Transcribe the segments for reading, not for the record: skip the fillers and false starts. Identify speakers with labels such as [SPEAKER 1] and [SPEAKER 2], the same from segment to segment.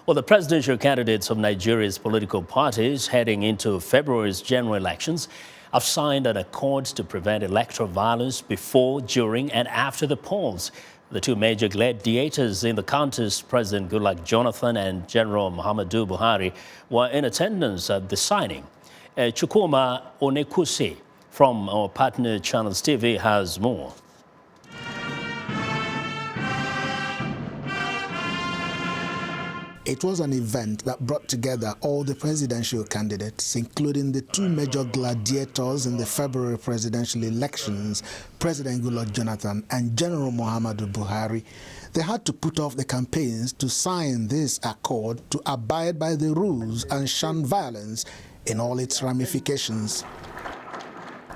[SPEAKER 1] Well, the presidential candidates of Nigeria's political parties heading into February's general elections have signed an accord to prevent electoral violence before, during, and after the polls. The two major gladiators in the contest, President Goodluck Jonathan and General Muhammadu Buhari, were in attendance at the signing. Chukwuma Onuekwusi from our partner Channels TV has more.
[SPEAKER 2] It was an event that brought together all the presidential candidates, including the two major gladiators in the February presidential elections, President Goodluck Jonathan and General Muhammadu Buhari. They had to put off the campaigns to sign this accord to abide by the rules and shun violence in all its ramifications.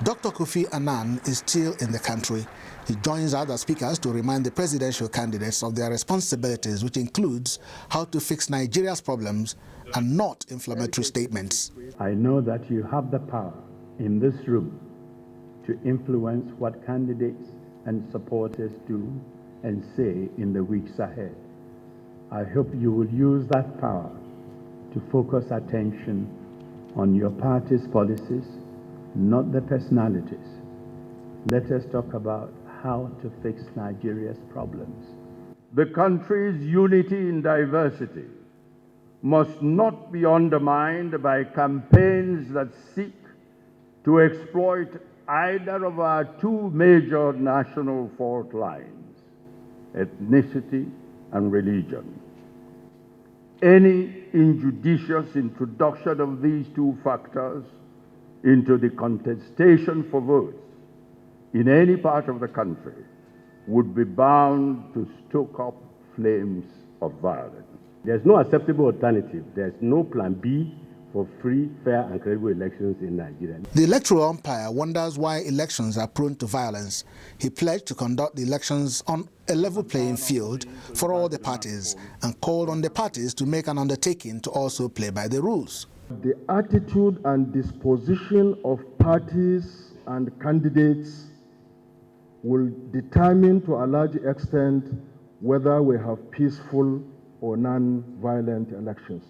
[SPEAKER 2] Dr. Kofi Annan is still in the country. He joins other speakers to remind the presidential candidates of their responsibilities, which includes how to fix Nigeria's problems and not inflammatory statements.
[SPEAKER 3] I know that you have the power in this room to influence what candidates and supporters do and say in the weeks ahead. I hope you will use that power to focus attention on your party's policies, not the personalities. Let us talk about how to fix Nigeria's problems. The country's unity in diversity must not be undermined by campaigns that seek to exploit either of our two major national fault lines, ethnicity and religion. Any injudicious introduction of these two factors into the contestation for votes in any part of the country would be bound to stoke up flames of violence.
[SPEAKER 4] There's no acceptable alternative. There's no plan B for free, fair, and credible elections in Nigeria.
[SPEAKER 2] The electoral umpire wonders why elections are prone to violence. He pledged to conduct the elections on a level playing field for all the parties and called on the parties to make an undertaking to also play by the rules.
[SPEAKER 5] The attitude and disposition of parties and candidates will determine to a large extent whether we have peaceful or non-violent elections.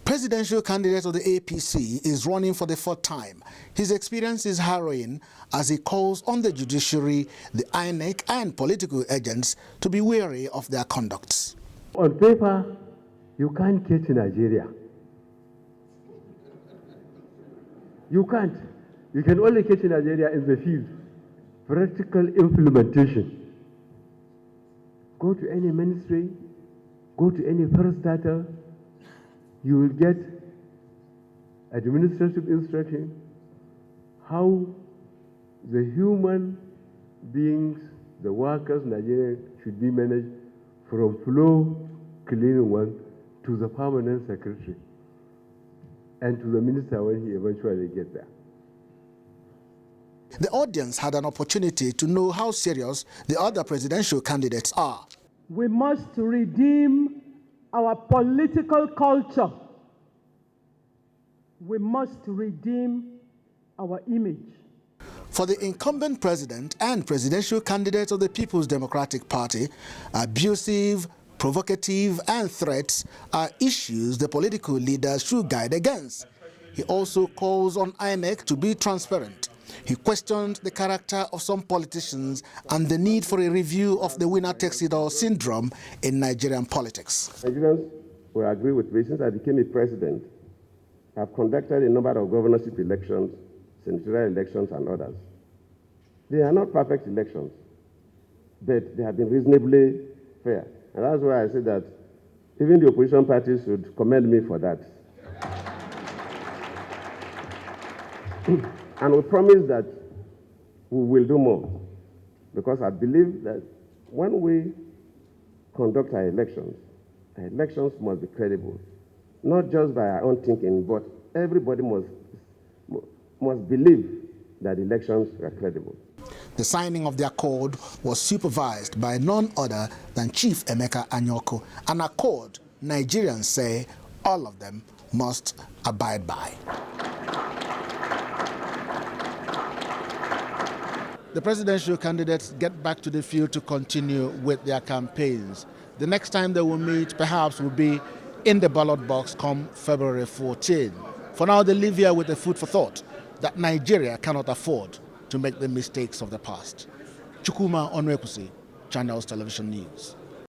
[SPEAKER 2] Presidential candidate of the APC is running for the fourth time. His experience is harrowing as he calls on the judiciary, the INEC and political agents to be wary of their conducts.
[SPEAKER 4] On paper, you can't catch Nigeria. You can't. You can only catch Nigeria in the field. Practical implementation. Go to any ministry, go to any first data, you will get administrative instruction, how the human beings, the workers, Nigeria should be managed from floor cleaning one to the permanent secretary and to the minister when he eventually gets there.
[SPEAKER 2] The audience had an opportunity to know how serious the other presidential candidates are.
[SPEAKER 6] We must redeem our political culture. We must redeem our image.
[SPEAKER 2] For the incumbent president and presidential candidate of the People's Democratic Party, abusive, provocative, and threats are issues the political leaders should guide against. He also calls on INEC to be transparent. He questioned the character of some politicians and the need for a review of the winner-takes-it-all syndrome in Nigerian politics.
[SPEAKER 7] Nigerians will agree with me. Since I became a president, I've conducted a number of governorship elections, senatorial elections, and others. They are not perfect elections, but they have been reasonably fair. And that's why I say that even the opposition parties should commend me for that. And we promise that we will do more, because I believe that when we conduct our elections must be credible, not just by our own thinking, but everybody must believe that elections are credible.
[SPEAKER 2] The signing of the accord was supervised by none other than Chief Emeka Anyoko, an accord Nigerians say all of them must abide by. The presidential candidates get back to the field to continue with their campaigns. The next time they will meet perhaps will be in the ballot box come February 14. For now, they live here with a food for thought that Nigeria cannot afford to make the mistakes of the past. Chukwuma Onuekwusi, Channels Television News.